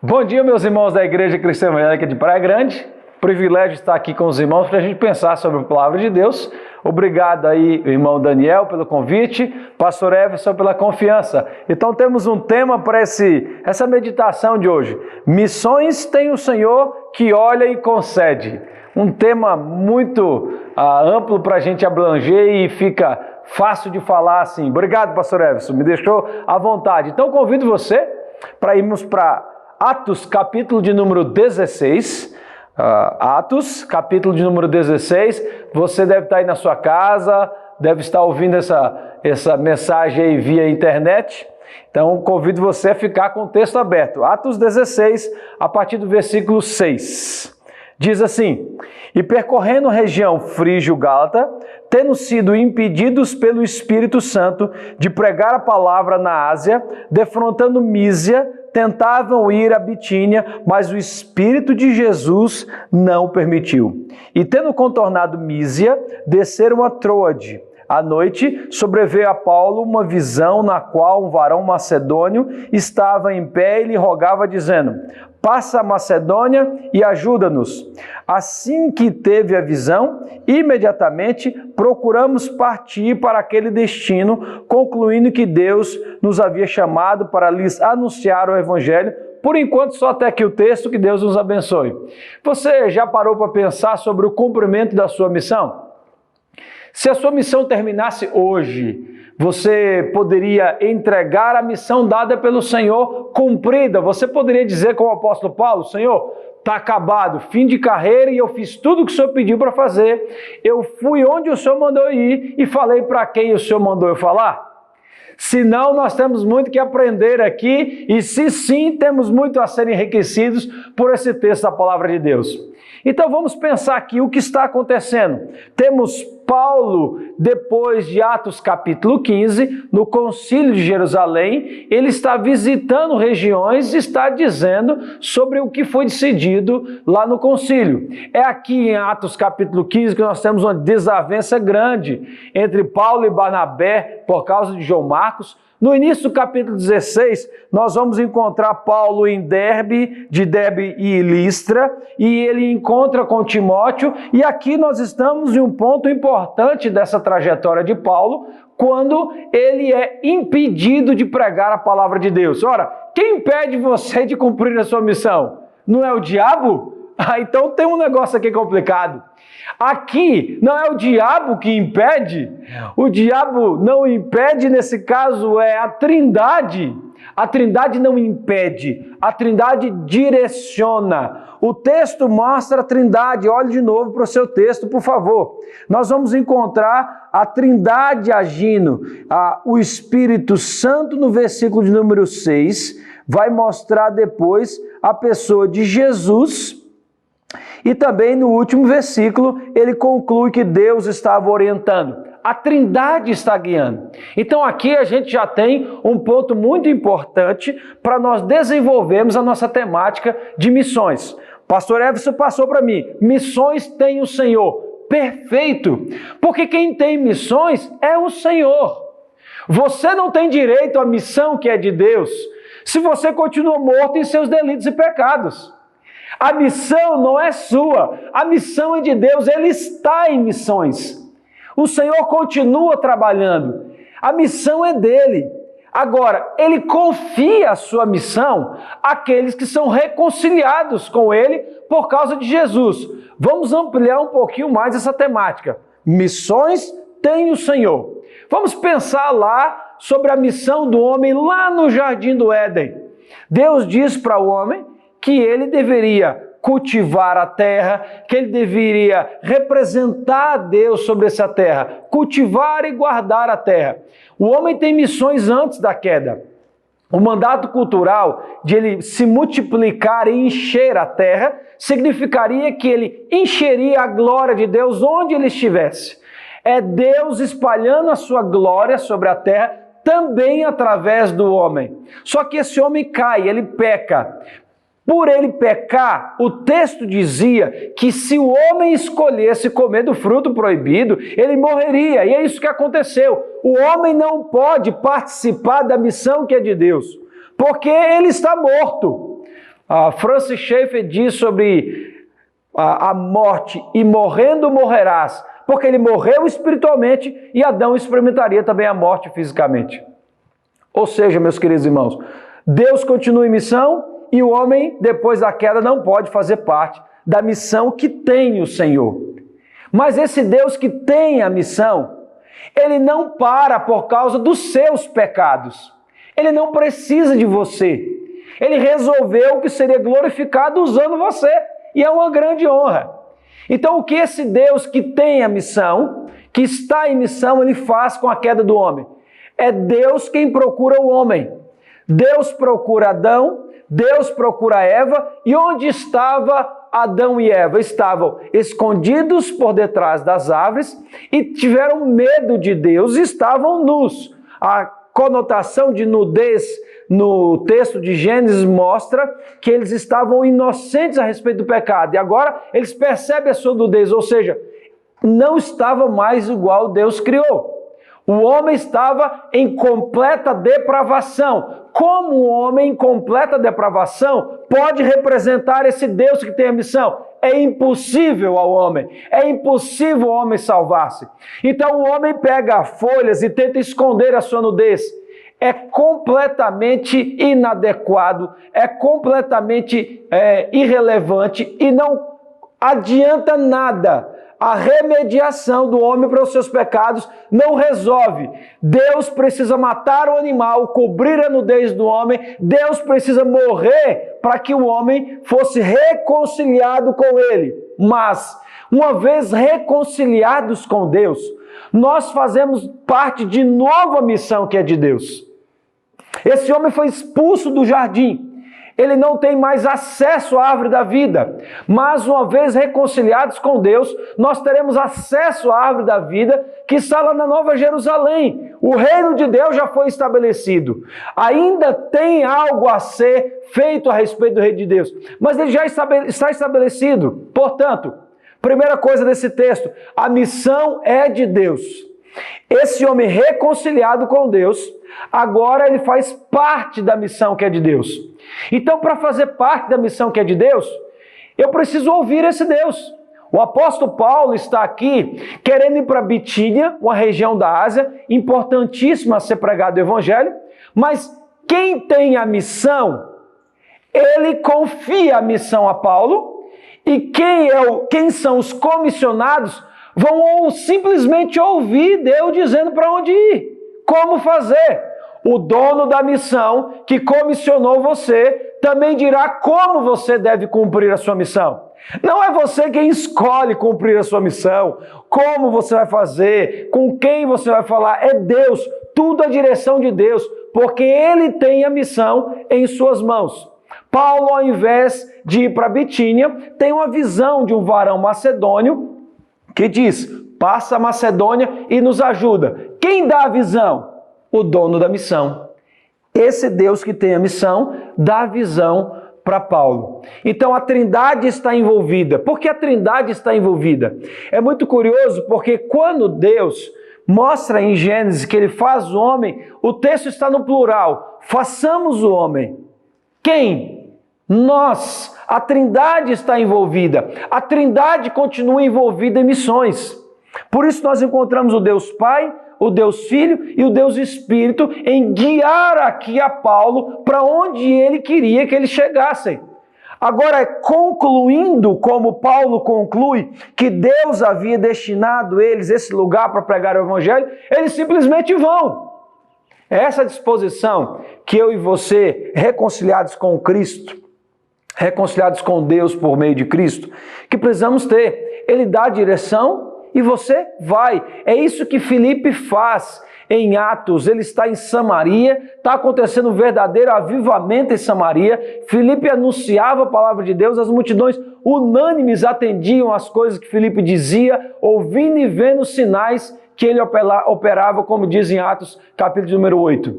Bom dia, meus irmãos da Igreja Cristã Evangélica de Praia Grande. Privilégio estar aqui com os irmãos para a gente pensar sobre a Palavra de Deus. Obrigado aí, irmão Daniel, pelo convite, pastor Everson pela confiança. Então temos um tema para essa meditação de hoje. Missões tem o Senhor que olha e concede. Um tema muito amplo para a gente abranger e fica fácil de falar assim. Obrigado, pastor Everson, me deixou à vontade. Então convido você para irmos para Atos, capítulo de número 16. Atos, capítulo de número 16. Você deve estar aí na sua casa, deve estar ouvindo essa mensagem aí via internet. Então, convido você a ficar com o texto aberto. Atos 16, a partir do versículo 6. Diz assim: E percorrendo a região frígio-gálata, tendo sido impedidos pelo Espírito Santo de pregar a palavra na Ásia, defrontando Mísia, tentavam ir a Bitínia, mas o Espírito de Jesus não permitiu. E tendo contornado Mísia, desceram a Troade. À noite, sobreveio a Paulo uma visão na qual um varão macedônio estava em pé e lhe rogava, dizendo: Passa a Macedônia e ajuda-nos. Assim que teve a visão, imediatamente procuramos partir para aquele destino, concluindo que Deus nos havia chamado para lhes anunciar o Evangelho. Por enquanto, só até aqui o texto, que Deus nos abençoe. Você já parou para pensar sobre o cumprimento da sua missão? Se a sua missão terminasse hoje, você poderia entregar a missão dada pelo Senhor cumprida. Você poderia dizer com o apóstolo Paulo: Senhor, está acabado, fim de carreira, e eu fiz tudo o que o Senhor pediu para fazer. Eu fui onde o Senhor mandou ir e falei para quem o Senhor mandou eu falar. Se não, nós temos muito que aprender aqui, e se sim, temos muito a ser enriquecidos por esse texto da Palavra de Deus. Então vamos pensar aqui o que está acontecendo. Temos Paulo, depois de Atos capítulo 15, no concílio de Jerusalém, ele está visitando regiões e está dizendo sobre o que foi decidido lá no concílio. É aqui em Atos capítulo 15 que nós temos uma desavença grande entre Paulo e Barnabé por causa de João Marcos. No início do capítulo 16, nós vamos encontrar Paulo em Derbe e Listra, e ele encontra com Timóteo, e aqui nós estamos em um ponto importante dessa trajetória de Paulo, quando ele é impedido de pregar a palavra de Deus. Ora, quem impede você de cumprir a sua missão? Não é o diabo? Então tem um negócio aqui complicado. Aqui não é o diabo que impede, o diabo não impede, nesse caso é a Trindade. A Trindade não impede, a Trindade direciona. O texto mostra a Trindade. Olhe de novo para o seu texto, por favor. Nós vamos encontrar a Trindade agindo. O Espírito Santo, no versículo de número 6, vai mostrar depois a pessoa de Jesus. E também no último versículo, ele conclui que Deus estava orientando. A Trindade está guiando. Então aqui a gente já tem um ponto muito importante para nós desenvolvermos a nossa temática de missões. Pastor Everson passou para mim: missões tem o Senhor. Perfeito! Porque quem tem missões é o Senhor. Você não tem direito à missão que é de Deus se você continua morto em seus delitos e pecados. A missão não é sua, a missão é de Deus, Ele está em missões. O Senhor continua trabalhando, a missão é dEle. Agora, Ele confia a sua missão àqueles que são reconciliados com Ele por causa de Jesus. Vamos ampliar um pouquinho mais essa temática. Missões tem o Senhor. Vamos pensar lá sobre a missão do homem lá no Jardim do Éden. Deus diz para o homem que ele deveria cultivar a terra, que ele deveria representar a Deus sobre essa terra, cultivar e guardar a terra. O homem tem missões antes da queda. O mandato cultural de ele se multiplicar e encher a terra significaria que ele encheria a glória de Deus onde ele estivesse. É Deus espalhando a sua glória sobre a terra também através do homem. Só que esse homem cai, ele peca. Por ele pecar, o texto dizia que se o homem escolhesse comer do fruto proibido, ele morreria. E é isso que aconteceu. O homem não pode participar da missão que é de Deus, porque ele está morto. Francis Schaeffer diz sobre a morte: e morrendo morrerás, porque ele morreu espiritualmente e Adão experimentaria também a morte fisicamente. Ou seja, meus queridos irmãos, Deus continua em missão e o homem, depois da queda, não pode fazer parte da missão que tem o Senhor. Mas esse Deus que tem a missão, ele não para por causa dos seus pecados. Ele não precisa de você. Ele resolveu que seria glorificado usando você. E é uma grande honra. Então, o que esse Deus que tem a missão, que está em missão, ele faz com a queda do homem? É Deus quem procura o homem. Deus procura Adão, Deus procura Eva, e onde estava Adão e Eva? Estavam escondidos por detrás das árvores e tiveram medo de Deus, estavam nus. A conotação de nudez no texto de Gênesis mostra que eles estavam inocentes a respeito do pecado, e agora eles percebem a sua nudez, ou seja, não estava mais igual Deus criou. O homem estava em completa depravação. Como um homem em completa depravação pode representar esse Deus que tem a missão? É impossível ao homem. É impossível o homem salvar-se. Então o homem pega folhas e tenta esconder a sua nudez. É completamente inadequado, é completamente irrelevante e não adianta nada. A remediação do homem para os seus pecados não resolve. Deus precisa matar o animal, cobrir a nudez do homem. Deus precisa morrer para que o homem fosse reconciliado com ele. Mas, uma vez reconciliados com Deus, nós fazemos parte de nova missão que é de Deus. Esse homem foi expulso do jardim. Ele não tem mais acesso à árvore da vida. Mas uma vez reconciliados com Deus, nós teremos acesso à árvore da vida que está lá na Nova Jerusalém. O reino de Deus já foi estabelecido. Ainda tem algo a ser feito a respeito do reino de Deus, mas ele já está estabelecido. Portanto, primeira coisa desse texto, a missão é de Deus. Esse homem reconciliado com Deus, agora ele faz parte da missão que é de Deus. Então, para fazer parte da missão que é de Deus, eu preciso ouvir esse Deus. O apóstolo Paulo está aqui querendo ir para Bitínia, uma região da Ásia, importantíssima a ser pregado o evangelho, mas quem tem a missão, ele confia a missão a Paulo, e quem são os comissionados vão simplesmente ouvir Deus dizendo para onde ir, como fazer. O dono da missão que comissionou você também dirá como você deve cumprir a sua missão. Não é você quem escolhe cumprir a sua missão, como você vai fazer, com quem você vai falar, é Deus, tudo a direção de Deus, porque Ele tem a missão em suas mãos. Paulo, ao invés de ir para Bitínia, tem uma visão de um varão macedônio que diz: passa a Macedônia e nos ajuda. Quem dá a visão? O dono da missão. Esse Deus que tem a missão dá a visão para Paulo. Então a Trindade está envolvida. Por que a Trindade está envolvida? É muito curioso porque quando Deus mostra em Gênesis que ele faz o homem, o texto está no plural. Façamos o homem. Quem? Nós. A Trindade está envolvida. A Trindade continua envolvida em missões. Por isso nós encontramos o Deus Pai, o Deus Filho e o Deus Espírito em guiar aqui a Paulo para onde ele queria que eles chegassem. Agora, concluindo como Paulo conclui que Deus havia destinado eles esse lugar para pregar o Evangelho, eles simplesmente vão. É essa disposição que eu e você, reconciliados com Cristo, reconciliados com Deus por meio de Cristo, que precisamos ter. Ele dá a direção e você vai. É isso que Filipe faz em Atos. Ele está em Samaria, está acontecendo um verdadeiro avivamento em Samaria. Filipe anunciava a palavra de Deus, as multidões unânimes atendiam às coisas que Filipe dizia, ouvindo e vendo os sinais que ele operava, como diz em Atos, capítulo número 8.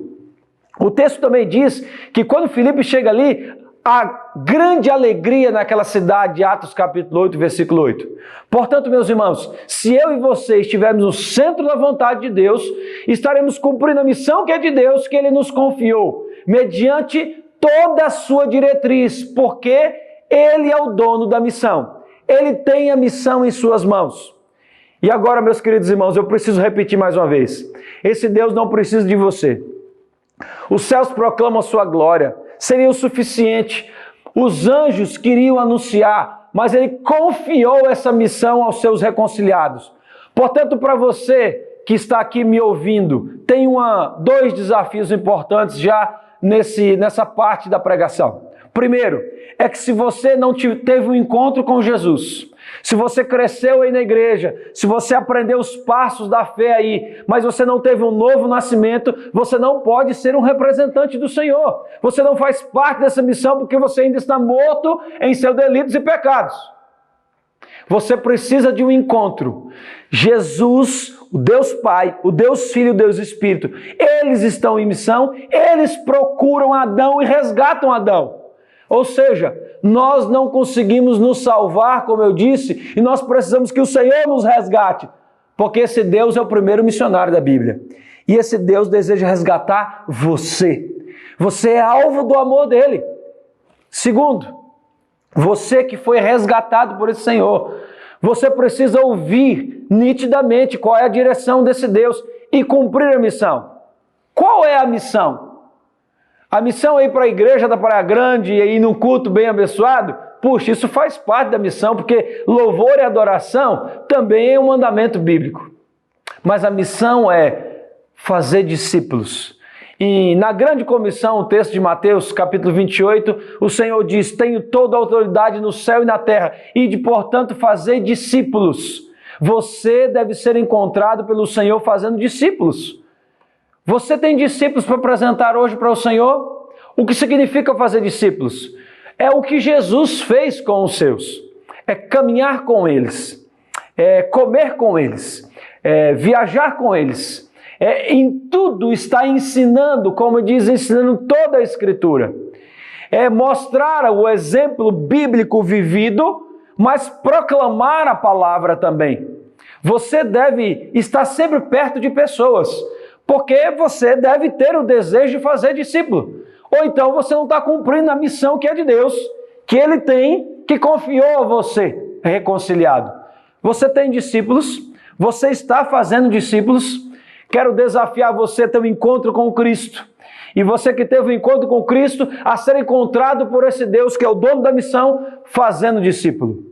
O texto também diz que quando Filipe chega ali, a grande alegria naquela cidade, Atos capítulo 8, versículo 8. Portanto, meus irmãos, se eu e você estivermos no centro da vontade de Deus, estaremos cumprindo a missão que é de Deus, que Ele nos confiou, mediante toda a sua diretriz, porque Ele é o dono da missão. Ele tem a missão em suas mãos. E agora, meus queridos irmãos, eu preciso repetir mais uma vez. Esse Deus não precisa de você. Os céus proclamam a sua glória. Seria o suficiente. Os anjos queriam anunciar, mas Ele confiou essa missão aos seus reconciliados. Portanto, para você que está aqui me ouvindo, tem dois desafios importantes já nessa parte da pregação. Primeiro, é que se você não teve um encontro com Jesus, se você cresceu aí na igreja, se você aprendeu os passos da fé aí, mas você não teve um novo nascimento, você não pode ser um representante do Senhor. Você não faz parte dessa missão porque você ainda está morto em seus delitos e pecados. Você precisa de um encontro. Jesus, o Deus Pai, o Deus Filho e o Deus Espírito, eles estão em missão, eles procuram Adão e resgatam Adão. Ou seja, nós não conseguimos nos salvar, como eu disse, e nós precisamos que o Senhor nos resgate, porque esse Deus é o primeiro missionário da Bíblia. E esse Deus deseja resgatar você. Você é alvo do amor dele. Segundo, você que foi resgatado por esse Senhor, você precisa ouvir nitidamente qual é a direção desse Deus e cumprir a missão. Qual é a missão? A missão é ir para a igreja da Praia Grande e ir num culto bem abençoado? Puxa, isso faz parte da missão, porque louvor e adoração também é um mandamento bíblico. Mas a missão é fazer discípulos. E na grande comissão, o texto de Mateus, capítulo 28, o Senhor diz: tenho toda a autoridade no céu e na terra, e de, portanto, fazer discípulos. Você deve ser encontrado pelo Senhor fazendo discípulos. Você tem discípulos para apresentar hoje para o Senhor? O que significa fazer discípulos? É o que Jesus fez com os seus. É caminhar com eles, é comer com eles, é viajar com eles. Em tudo está ensinando, como diz, ensinando toda a Escritura. É mostrar o exemplo bíblico vivido, mas proclamar a palavra também. Você deve estar sempre perto de pessoas, porque você deve ter o desejo de fazer discípulo. Ou então você não está cumprindo a missão que é de Deus, que Ele tem, que confiou a você, reconciliado. Você tem discípulos, você está fazendo discípulos. Quero desafiar você a ter um encontro com Cristo. E você que teve um encontro com Cristo, a ser encontrado por esse Deus que é o dono da missão, fazendo discípulo.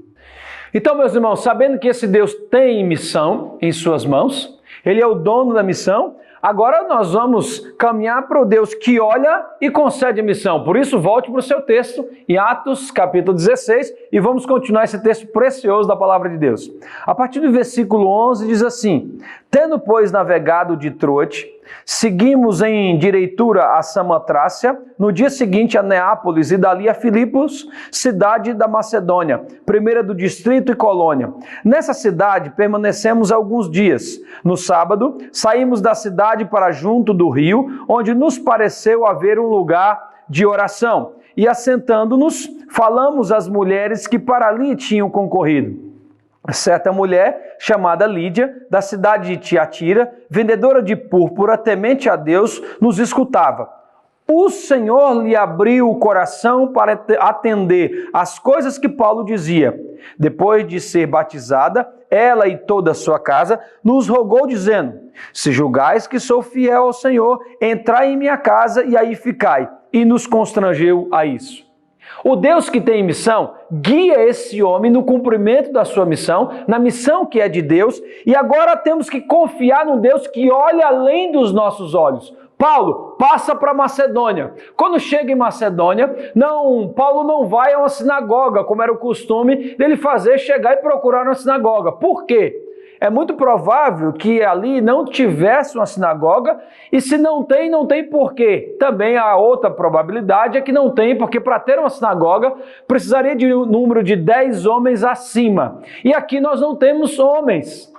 Então, meus irmãos, sabendo que esse Deus tem missão em suas mãos, Ele é o dono da missão, agora nós vamos caminhar para o Deus que olha e concede a missão. Por isso, volte para o seu texto, em Atos, capítulo 16, e vamos continuar esse texto precioso da palavra de Deus. A partir do versículo 11 diz assim: tendo, pois, navegado de Troade, seguimos em direitura a Samotrácia, no dia seguinte a Neápolis e dali a Filipos, cidade da Macedônia, primeira do distrito e colônia. Nessa cidade permanecemos alguns dias. No sábado, saímos da cidade para junto do rio, onde nos pareceu haver um lugar de oração. E assentando-nos, falamos às mulheres que para ali tinham concorrido. Certa mulher, chamada Lídia, da cidade de Tiatira, vendedora de púrpura, temente a Deus, nos escutava. O Senhor lhe abriu o coração para atender às coisas que Paulo dizia. Depois de ser batizada, ela e toda a sua casa, nos rogou dizendo: se julgais que sou fiel ao Senhor, entrai em minha casa e aí ficai. E nos constrangeu a isso. O Deus que tem missão guia esse homem no cumprimento da sua missão, na missão que é de Deus, e agora temos que confiar num Deus que olha além dos nossos olhos. Paulo passa para Macedônia. Quando chega em Macedônia, Paulo não vai a uma sinagoga, como era o costume dele fazer, chegar e procurar uma sinagoga. Por quê? É muito provável que ali não tivesse uma sinagoga, e se não tem, não tem porquê. Também a outra probabilidade é que não tem, porque para ter uma sinagoga precisaria de um número de 10 homens acima. E aqui nós não temos homens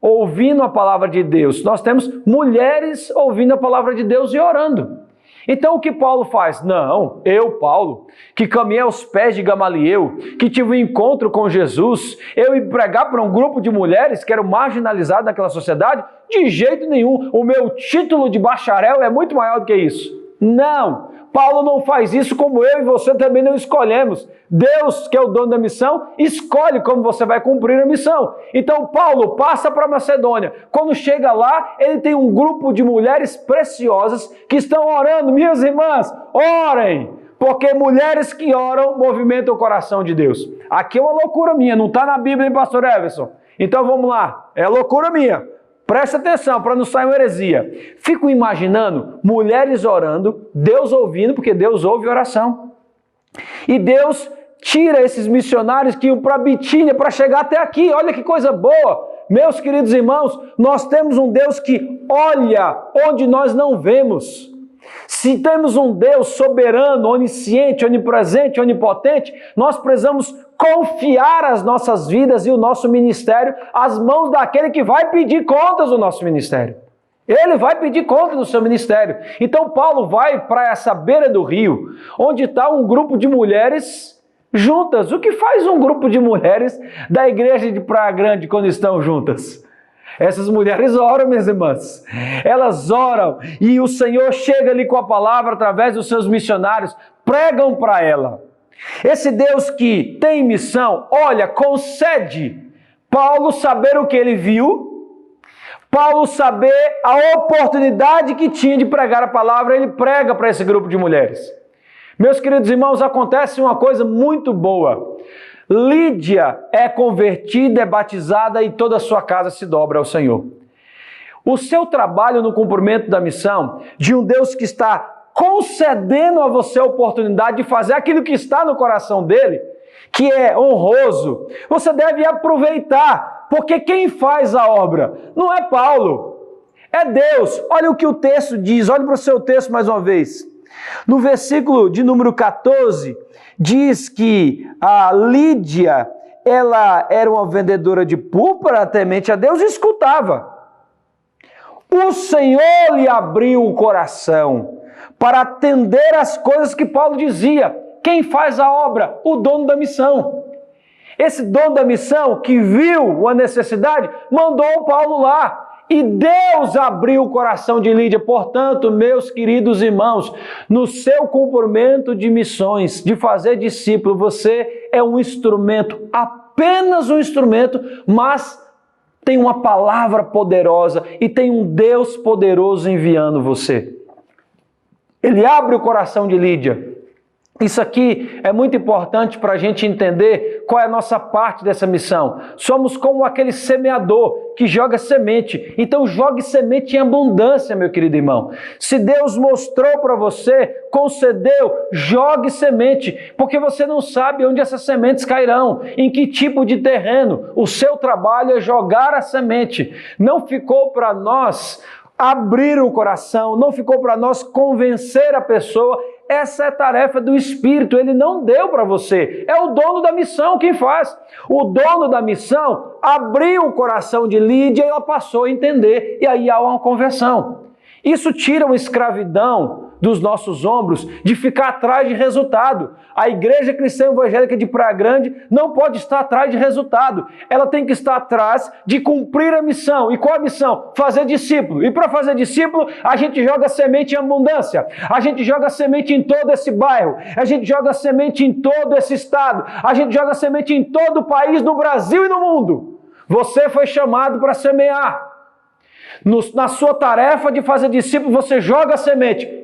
ouvindo a palavra de Deus, nós temos mulheres ouvindo a palavra de Deus e orando. Então o que Paulo faz? Não, eu, Paulo, que caminhei aos pés de Gamaliel, que tive um encontro com Jesus, eu ir pregar para um grupo de mulheres que eram marginalizadas naquela sociedade? De jeito nenhum, o meu título de bacharel é muito maior do que isso. Não, Paulo não faz isso como eu e você também não escolhemos. Deus, que é o dono da missão, escolhe como você vai cumprir a missão. Então Paulo passa para Macedônia. Quando chega lá, ele tem um grupo de mulheres preciosas que estão orando. Minhas irmãs, orem! Porque mulheres que oram movimentam o coração de Deus. Aqui é uma loucura minha, não está na Bíblia, hein, pastor Everson? Então vamos lá, é loucura minha. Presta atenção para não sair uma heresia. Fico imaginando mulheres orando, Deus ouvindo, porque Deus ouve oração. E Deus tira esses missionários que iam para Bitínia para chegar até aqui. Olha que coisa boa. Meus queridos irmãos, nós temos um Deus que olha onde nós não vemos. Se temos um Deus soberano, onisciente, onipresente, onipotente, nós precisamos confiar as nossas vidas e o nosso ministério às mãos daquele que vai pedir contas do nosso ministério. Ele vai pedir conta do seu ministério. Então Paulo vai para essa beira do rio, onde está um grupo de mulheres juntas. O que faz um grupo de mulheres da igreja de Praia Grande quando estão juntas? Essas mulheres oram, minhas irmãs. Elas oram e o Senhor chega ali com a palavra através dos seus missionários, pregam para ela. Esse Deus que tem missão, olha, concede Paulo saber o que ele viu, Paulo saber a oportunidade que tinha de pregar a palavra, ele prega para esse grupo de mulheres. Meus queridos irmãos, acontece uma coisa muito boa. Lídia é convertida, é batizada e toda a sua casa se dobra ao Senhor. O seu trabalho no cumprimento da missão de um Deus que está concedendo a você a oportunidade de fazer aquilo que está no coração dele, que é honroso, você deve aproveitar, porque quem faz a obra não é Paulo, é Deus. Olha o que o texto diz, olha para o seu texto mais uma vez. No versículo de número 14, diz que a Lídia, ela era uma vendedora de púrpura, temente a Deus, e escutava. O Senhor lhe abriu o coração para atender as coisas que Paulo dizia. Quem faz a obra? O dono da missão. Esse dono da missão que viu a necessidade, mandou o Paulo lá. E Deus abriu o coração de Lídia. Portanto, meus queridos irmãos, no seu cumprimento de missões, de fazer discípulo, você é um instrumento, apenas um instrumento, mas tem uma palavra poderosa e tem um Deus poderoso enviando você. Ele abre o coração de Lídia. Isso aqui é muito importante para a gente entender qual é a nossa parte dessa missão. Somos como aquele semeador que joga semente. Então jogue semente em abundância, meu querido irmão. Se Deus mostrou para você, concedeu, jogue semente, porque você não sabe onde essas sementes cairão, em que tipo de terreno. O seu trabalho é jogar a semente. Não ficou para nós abrir o coração, não ficou para nós convencer a pessoa. Essa é a tarefa do Espírito, ele não deu para você, é o dono da missão quem faz. O dono da missão abriu o coração de Lídia e ela passou a entender, e aí há uma conversão. Isso tira uma escravidão dos nossos ombros de ficar atrás de resultado. A Igreja Cristã Evangélica de Praia Grande não pode estar atrás de resultado. Ela tem que estar atrás de cumprir a missão. E qual a missão? Fazer discípulo. E para fazer discípulo, a gente joga semente em abundância. A gente joga semente em todo esse bairro. A gente joga semente em todo esse estado. A gente joga semente em todo o país, no Brasil e no mundo. Você foi chamado para semear. Na sua tarefa de fazer discípulo, você joga a semente.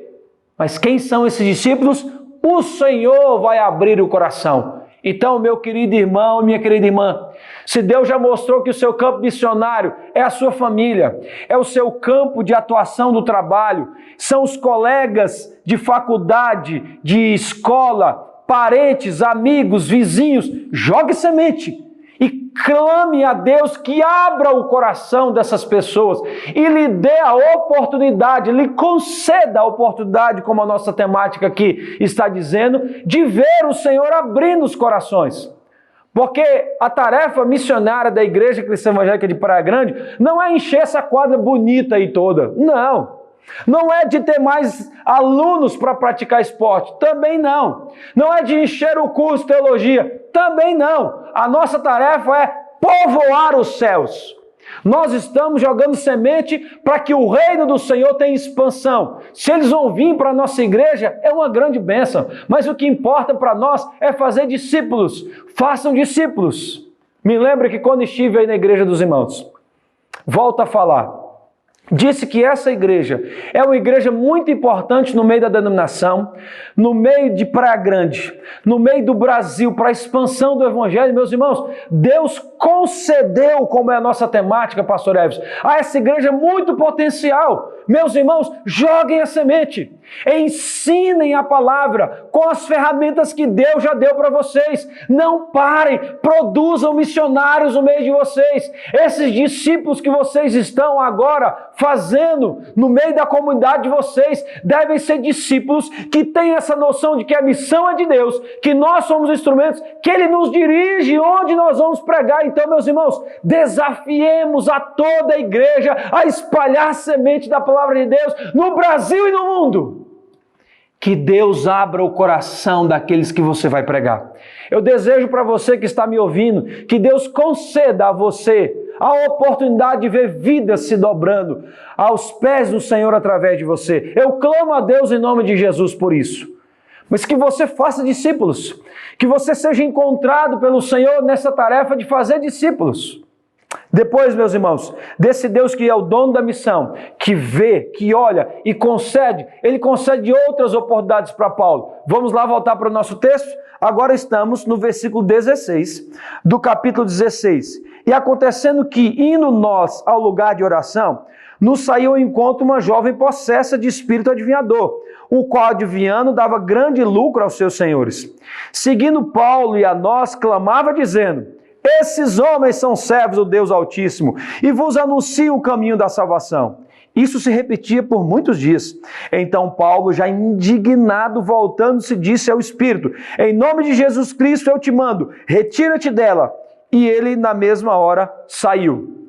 Mas quem são esses discípulos? O Senhor vai abrir o coração. Então, meu querido irmão, minha querida irmã, se Deus já mostrou que o seu campo missionário é a sua família, é o seu campo de atuação do trabalho, são os colegas de faculdade, de escola, parentes, amigos, vizinhos, jogue semente. E clame a Deus que abra o coração dessas pessoas e lhe dê a oportunidade, lhe conceda a oportunidade, como a nossa temática aqui está dizendo, de ver o Senhor abrindo os corações. Porque a tarefa missionária da Igreja Cristã Evangélica de Praia Grande não é encher essa quadra bonita aí toda, não. Não é de ter mais alunos para praticar esporte, também não. Não é de encher o curso de teologia, também não. A nossa tarefa é povoar os céus. Nós estamos jogando semente para que o reino do Senhor tenha expansão. Se eles vão vir para a nossa igreja, é uma grande bênção. Mas o que importa para nós é fazer discípulos. Façam discípulos. Me lembro que quando estive aí na igreja dos irmãos, volto a falar, disse que essa igreja é uma igreja muito importante no meio da denominação, no meio de Praia Grande, no meio do Brasil, para a expansão do Evangelho. Meus irmãos, Deus concedeu, como é a nossa temática, pastor Eves, a essa igreja muito potencial. Meus irmãos, joguem a semente, ensinem a palavra com as ferramentas que Deus já deu para vocês. Não parem, produzam missionários no meio de vocês. Esses discípulos que vocês estão agora fazendo no meio da comunidade de vocês devem ser discípulos que têm essa noção de que a missão é de Deus, que nós somos instrumentos, que Ele nos dirige onde nós vamos pregar. Então, meus irmãos, desafiemos a toda a igreja a espalhar a semente da palavra de Deus no Brasil e no mundo. Que Deus abra o coração daqueles que você vai pregar. Eu desejo para você que está me ouvindo, que Deus conceda a você a oportunidade de ver vidas se dobrando aos pés do Senhor através de você. Eu clamo a Deus em nome de Jesus por isso. Mas que você faça discípulos, que você seja encontrado pelo Senhor nessa tarefa de fazer discípulos. Depois, meus irmãos, desse Deus que é o dono da missão, que vê, que olha e concede, Ele concede outras oportunidades para Paulo. Vamos lá voltar para o nosso texto? Agora estamos no versículo 16 do capítulo 16. E acontecendo que, indo nós ao lugar de oração, nos saiu ao encontro uma jovem possessa de espírito adivinhador, o qual, adivinhando, dava grande lucro aos seus senhores. Seguindo Paulo e a nós, clamava dizendo: esses homens são servos do Deus Altíssimo e vos anunciam o caminho da salvação. Isso se repetia por muitos dias. Então Paulo, já indignado, voltando-se, disse ao Espírito: em nome de Jesus Cristo eu te mando, retira-te dela. E ele, na mesma hora, saiu.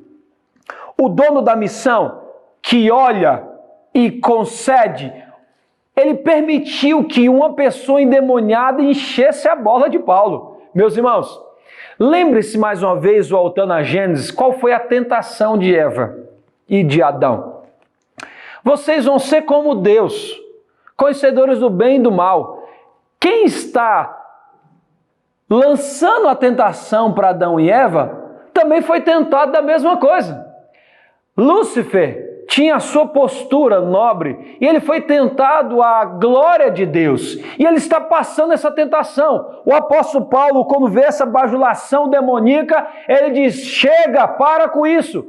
O dono da missão, que olha e concede, ele permitiu que uma pessoa endemoniada enchesse a bola de Paulo. Meus irmãos, lembre-se mais uma vez, voltando a Gênesis, qual foi a tentação de Eva e de Adão. Vocês vão ser como Deus, conhecedores do bem e do mal. Quem está lançando a tentação para Adão e Eva, também foi tentado da mesma coisa. Lúcifer tinha a sua postura nobre e ele foi tentado à glória de Deus. E ele está passando essa tentação. O apóstolo Paulo, quando vê essa bajulação demoníaca, ele diz: chega, para com isso.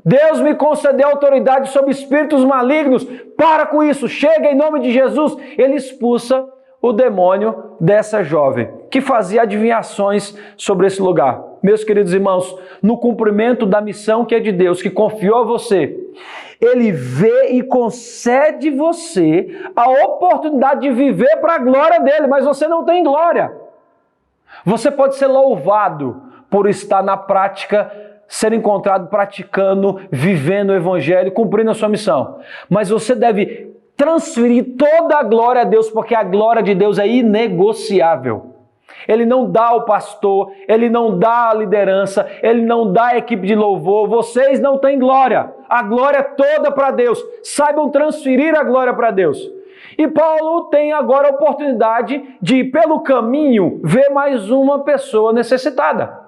Deus me concedeu autoridade sobre espíritos malignos, para com isso, chega em nome de Jesus. Ele expulsa o demônio dessa jovem, que fazia adivinhações sobre esse lugar. Meus queridos irmãos, no cumprimento da missão que é de Deus, que confiou a você, Ele vê e concede você a oportunidade de viver para a glória dEle, mas você não tem glória. Você pode ser louvado por estar na prática, ser encontrado praticando, vivendo o Evangelho, cumprindo a sua missão. Mas você deve transferir toda a glória a Deus, porque a glória de Deus é inegociável. Ele não dá ao pastor, Ele não dá à liderança, Ele não dá à equipe de louvor. Vocês não têm glória. A glória é toda para Deus. Saibam transferir a glória para Deus. E Paulo tem agora a oportunidade de, pelo caminho, ver mais uma pessoa necessitada.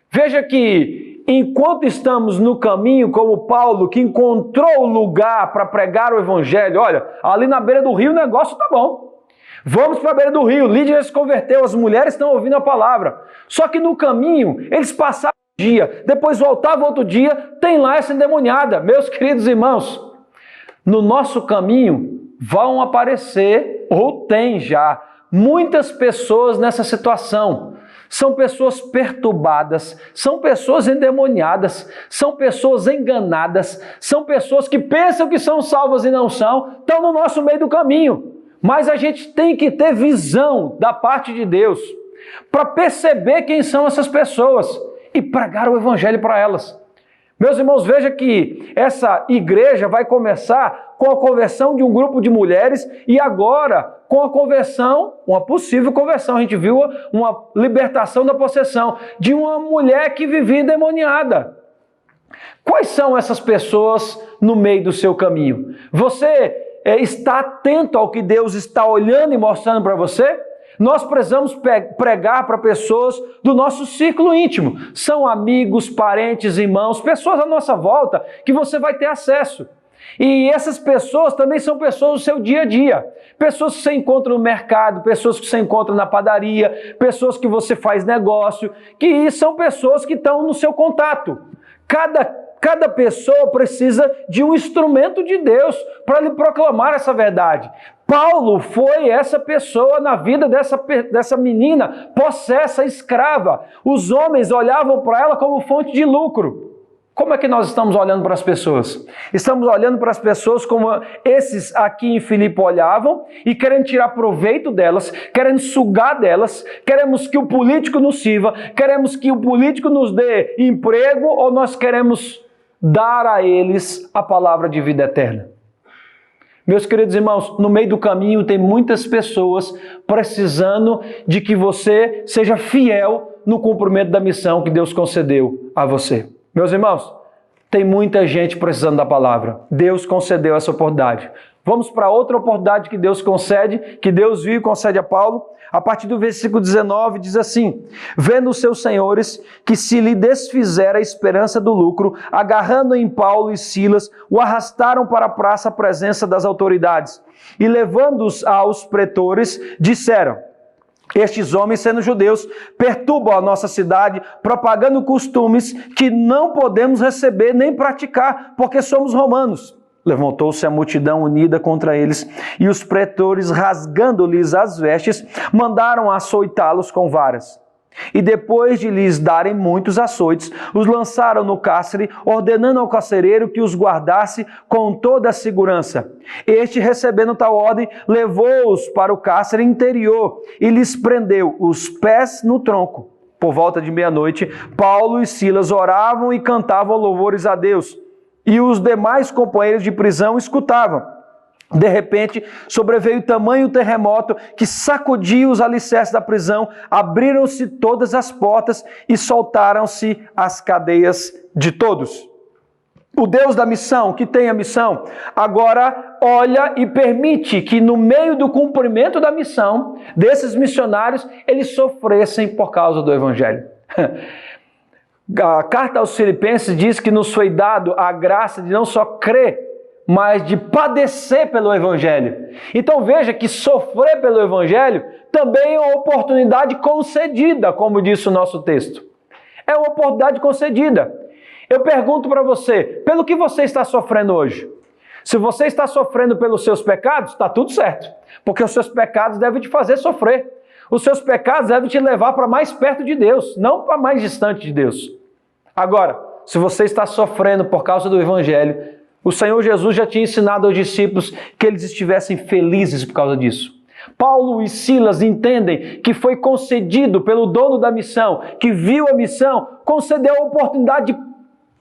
Veja que, enquanto estamos no caminho, como Paulo, que encontrou lugar para pregar o Evangelho, olha, ali na beira do rio o negócio está bom. Vamos para a beira do rio, Lídia se converteu, as mulheres estão ouvindo a palavra. Só que no caminho, eles passavam um dia, depois voltavam outro dia, tem lá essa endemoniada. Meus queridos irmãos, no nosso caminho vão aparecer, ou tem já, muitas pessoas nessa situação. São pessoas perturbadas, são pessoas endemoniadas, são pessoas enganadas, são pessoas que pensam que são salvas e não são, estão no nosso meio do caminho. Mas a gente tem que ter visão da parte de Deus para perceber quem são essas pessoas e pregar o Evangelho para elas. Meus irmãos, veja que essa igreja vai começar com a conversão de um grupo de mulheres e agora com a conversão, uma possível conversão, a gente viu uma libertação da possessão de uma mulher que vivia endemoniada. Quais são essas pessoas no meio do seu caminho? Você está atento ao que Deus está olhando e mostrando para você? Nós precisamos pregar para pessoas do nosso círculo íntimo. São amigos, parentes, irmãos, pessoas à nossa volta que você vai ter acesso. E essas pessoas também são pessoas do seu dia a dia. Pessoas que você encontra no mercado, pessoas que você encontra na padaria, pessoas que você faz negócio, que são pessoas que estão no seu contato. Cada pessoa precisa de um instrumento de Deus para lhe proclamar essa verdade. Paulo foi essa pessoa na vida dessa menina possessa, escrava. Os homens olhavam para ela como fonte de lucro. Como é que nós estamos olhando para as pessoas? Estamos olhando para as pessoas como esses aqui em Filipe olhavam e querendo tirar proveito delas, querendo sugar delas, queremos que o político nos sirva, queremos que o político nos dê emprego ou nós queremos dar a eles a palavra de vida eterna. Meus queridos irmãos, no meio do caminho tem muitas pessoas precisando de que você seja fiel no cumprimento da missão que Deus concedeu a você. Meus irmãos, tem muita gente precisando da palavra. Deus concedeu essa oportunidade. Vamos para outra oportunidade que Deus concede, que Deus viu e concede a Paulo. A partir do versículo 19 diz assim: vendo os seus senhores que se lhe desfizera a esperança do lucro, agarrando em Paulo e Silas, o arrastaram para a praça à presença das autoridades. E levando-os aos pretores, disseram: estes homens, sendo judeus, perturbam a nossa cidade, propagando costumes que não podemos receber nem praticar, porque somos romanos. Levantou-se a multidão unida contra eles, e os pretores, rasgando-lhes as vestes, mandaram açoitá-los com varas. E depois de lhes darem muitos açoites, os lançaram no cárcere, ordenando ao carcereiro que os guardasse com toda a segurança. Este, recebendo tal ordem, levou-os para o cárcere interior e lhes prendeu os pés no tronco. Por volta de meia-noite, Paulo e Silas oravam e cantavam louvores a Deus, e os demais companheiros de prisão escutavam. De repente, sobreveio tamanho terremoto que sacudiu os alicerces da prisão, abriram-se todas as portas e soltaram-se as cadeias de todos. O Deus da missão, que tem a missão, agora olha e permite que no meio do cumprimento da missão, desses missionários, eles sofressem por causa do Evangelho. A carta aos Filipenses diz que nos foi dado a graça de não só crer, mas de padecer pelo Evangelho. Então veja que sofrer pelo Evangelho também é uma oportunidade concedida, como disse o nosso texto. É uma oportunidade concedida. Eu pergunto para você, pelo que você está sofrendo hoje? Se você está sofrendo pelos seus pecados, está tudo certo, porque os seus pecados devem te fazer sofrer. Os seus pecados devem te levar para mais perto de Deus, não para mais distante de Deus. Agora, se você está sofrendo por causa do Evangelho, o Senhor Jesus já tinha ensinado aos discípulos que eles estivessem felizes por causa disso. Paulo e Silas entendem que foi concedido pelo dono da missão, que viu a missão, concedeu a oportunidade de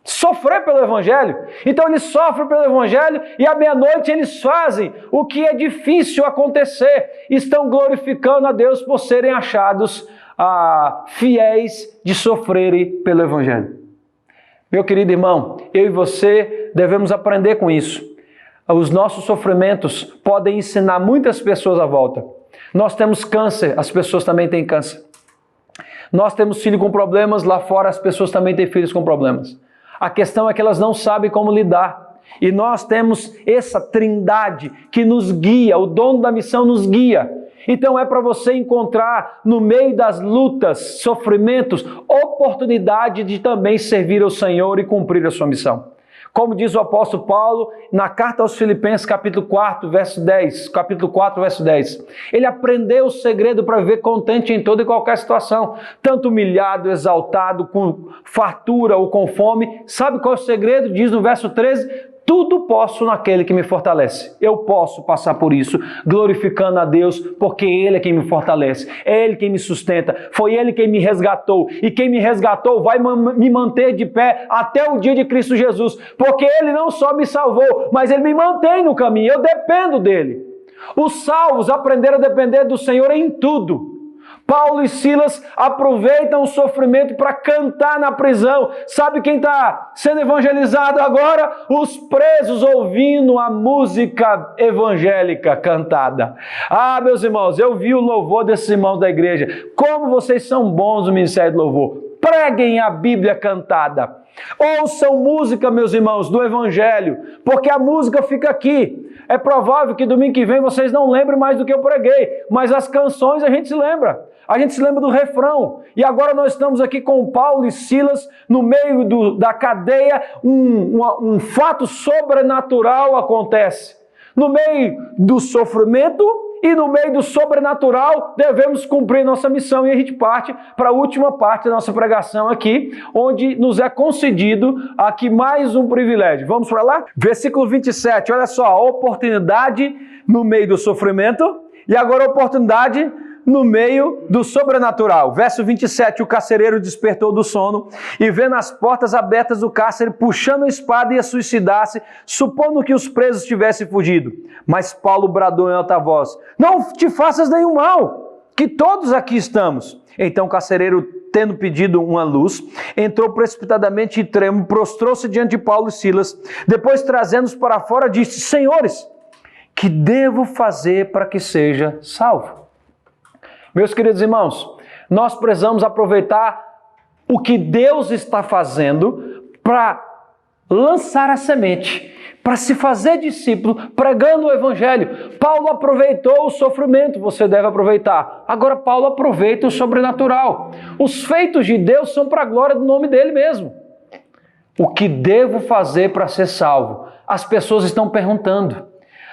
sofrer pelo Evangelho. Então eles sofrem pelo Evangelho e à meia-noite eles fazem o que é difícil acontecer. Estão glorificando a Deus por serem achados fiéis de sofrerem pelo Evangelho. Meu querido irmão, eu e você devemos aprender com isso. Os nossos sofrimentos podem ensinar muitas pessoas à volta. Nós temos câncer, as pessoas também têm câncer. Nós temos filhos com problemas, lá fora as pessoas também têm filhos com problemas. A questão é que elas não sabem como lidar. E nós temos essa trindade que nos guia, o dono da missão nos guia. Então é para você encontrar no meio das lutas, sofrimentos, oportunidade de também servir ao Senhor e cumprir a sua missão. Como diz o apóstolo Paulo na carta aos Filipenses, capítulo 4, verso 10. Ele aprendeu o segredo para viver contente em toda e qualquer situação, tanto humilhado, exaltado, com fartura ou com fome. Sabe qual é o segredo? Diz no verso 13: tudo posso naquele que me fortalece. Eu posso passar por isso, glorificando a Deus, porque Ele é quem me fortalece. É Ele quem me sustenta. Foi Ele quem me resgatou. E quem me resgatou vai me manter de pé até o dia de Cristo Jesus. Porque Ele não só me salvou, mas Ele me mantém no caminho. Eu dependo dEle. Os salvos aprenderam a depender do Senhor em tudo. Paulo e Silas aproveitam o sofrimento para cantar na prisão. Sabe quem está sendo evangelizado agora? Os presos ouvindo a música evangélica cantada. Ah, meus irmãos, eu vi o louvor desses irmãos da igreja. Como vocês são bons no ministério do louvor. Preguem a Bíblia cantada. Ouçam música, meus irmãos, do Evangelho, porque a música fica aqui. É provável que domingo que vem vocês não lembrem mais do que eu preguei, mas as canções a gente se lembra. A gente se lembra do refrão. E agora nós estamos aqui com Paulo e Silas, no meio da cadeia, um fato sobrenatural acontece. No meio do sofrimento e no meio do sobrenatural, devemos cumprir nossa missão. E a gente parte para a última parte da nossa pregação aqui, onde nos é concedido aqui mais um privilégio. Vamos para lá? Versículo 27, olha só, a oportunidade no meio do sofrimento e agora a oportunidade no meio do sobrenatural. Verso 27, o carcereiro despertou do sono e vendo as portas abertas do cárcere, puxando a espada ia suicidar-se, supondo que os presos tivessem fugido. Mas Paulo bradou em alta voz, não te faças nenhum mal, que todos aqui estamos. Então o carcereiro, tendo pedido uma luz, entrou precipitadamente e trêmulo, prostrou-se diante de Paulo e Silas, depois trazendo-os para fora, disse, senhores, que devo fazer para que seja salvo? Meus queridos irmãos, nós precisamos aproveitar o que Deus está fazendo para lançar a semente, para se fazer discípulo, pregando o Evangelho. Paulo aproveitou o sofrimento, você deve aproveitar. Agora Paulo aproveita o sobrenatural. Os feitos de Deus são para a glória do nome dele mesmo. O que devo fazer para ser salvo? As pessoas estão perguntando.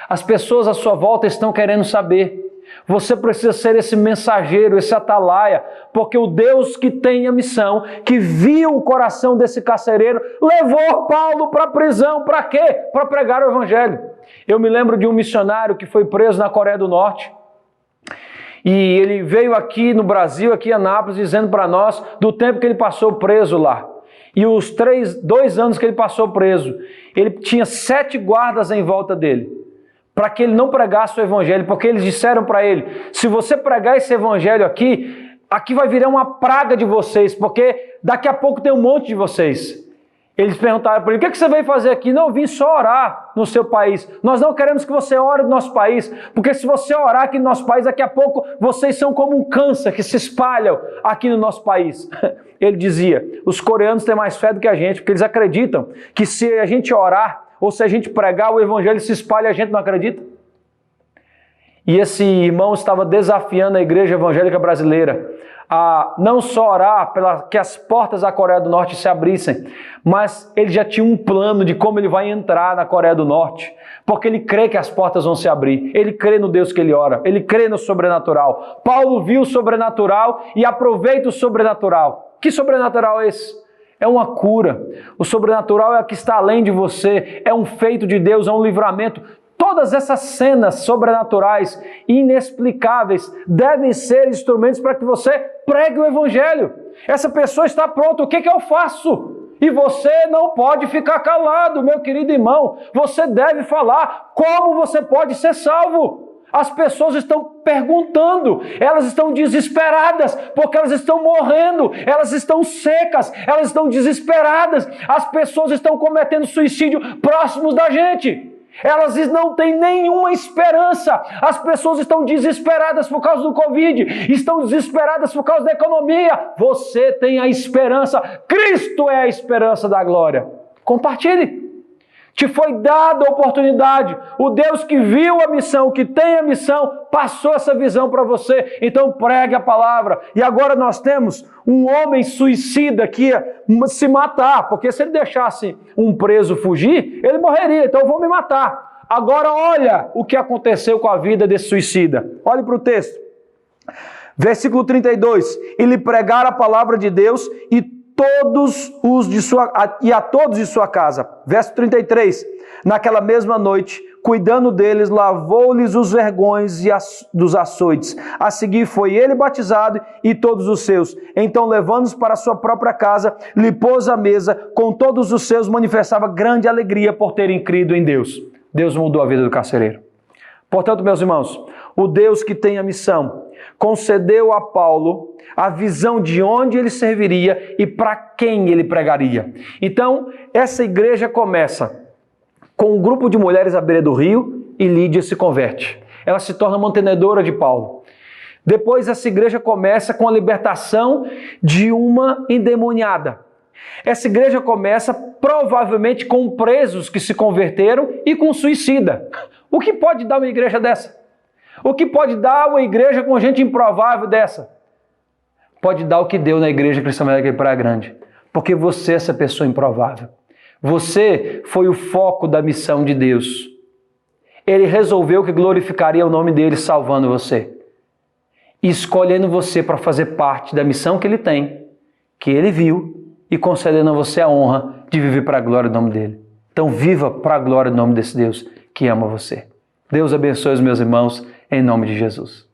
As pessoas à sua volta estão querendo saber. Você precisa ser esse mensageiro, esse atalaia, porque o Deus que tem a missão, que viu o coração desse carcereiro, levou Paulo para a prisão. Para quê? Para pregar o Evangelho. Eu me lembro de um missionário que foi preso na Coreia do Norte. E ele veio aqui no Brasil, aqui em Anápolis, dizendo para nós do tempo que ele passou preso lá. E os 2 anos que ele passou preso, ele tinha 7 guardas em volta dele, para que ele não pregasse o Evangelho, porque eles disseram para ele, se você pregar esse Evangelho aqui vai virar uma praga de vocês, porque daqui a pouco tem um monte de vocês. Eles perguntaram para ele, o que você veio fazer aqui? Não, eu vim só orar no seu país. Nós não queremos que você ore no nosso país, porque se você orar aqui no nosso país, daqui a pouco vocês são como um câncer que se espalham aqui no nosso país. Ele dizia, os coreanos têm mais fé do que a gente, porque eles acreditam que se a gente orar, ou se a gente pregar o Evangelho se espalha, a gente não acredita? E esse irmão estava desafiando a igreja evangélica brasileira a não só orar para que as portas da Coreia do Norte se abrissem, mas ele já tinha um plano de como ele vai entrar na Coreia do Norte, porque ele crê que as portas vão se abrir, ele crê no Deus que ele ora, ele crê no sobrenatural. Paulo viu o sobrenatural e aproveita o sobrenatural. Que sobrenatural é esse? É uma cura. O sobrenatural é o que está além de você. É um feito de Deus, é um livramento. Todas essas cenas sobrenaturais, inexplicáveis, devem ser instrumentos para que você pregue o Evangelho. Essa pessoa está pronta, o que eu faço? E você não pode ficar calado, meu querido irmão. Você deve falar como você pode ser salvo. As pessoas estão perguntando, elas estão desesperadas, porque elas estão morrendo, elas estão secas, elas estão desesperadas. As pessoas estão cometendo suicídio próximos da gente. Elas não têm nenhuma esperança. As pessoas estão desesperadas por causa do Covid, estão desesperadas por causa da economia. Você tem a esperança. Cristo é a esperança da glória. Compartilhe. Te foi dada a oportunidade. O Deus que viu a missão, que tem a missão, passou essa visão para você. Então pregue a palavra. E agora nós temos um homem suicida que ia se matar, porque se ele deixasse um preso fugir, ele morreria. Então eu vou me matar. Agora olha o que aconteceu com a vida desse suicida. Olhe para o texto. Versículo 32. E lhe pregaram a palavra de Deus e a todos de sua casa. Verso 33. Naquela mesma noite, cuidando deles, lavou-lhes os vergões dos açoites. A seguir foi ele batizado e todos os seus. Então, levando-os para a sua própria casa, lhe pôs à mesa, com todos os seus manifestava grande alegria por terem crido em Deus. Deus mudou a vida do carcereiro. Portanto, meus irmãos, o Deus que tem a missão, concedeu a Paulo a visão de onde ele serviria e para quem ele pregaria. Então, essa igreja começa com um grupo de mulheres à beira do rio e Lídia se converte. Ela se torna mantenedora de Paulo. Depois, essa igreja começa com a libertação de uma endemoniada. Essa igreja começa provavelmente com presos que se converteram e com suicida. O que pode dar uma igreja dessa? O que pode dar uma igreja com gente improvável dessa? Pode dar o que deu na Igreja Cristã Evangélica de Praia Grande. Porque você é essa pessoa improvável. Você foi o foco da missão de Deus. Ele resolveu que glorificaria o nome dele salvando você. E escolhendo você para fazer parte da missão que ele tem, que ele viu, e concedendo a você a honra de viver para a glória do nome dele. Então viva para a glória do nome desse Deus que ama você. Deus abençoe os meus irmãos, em nome de Jesus.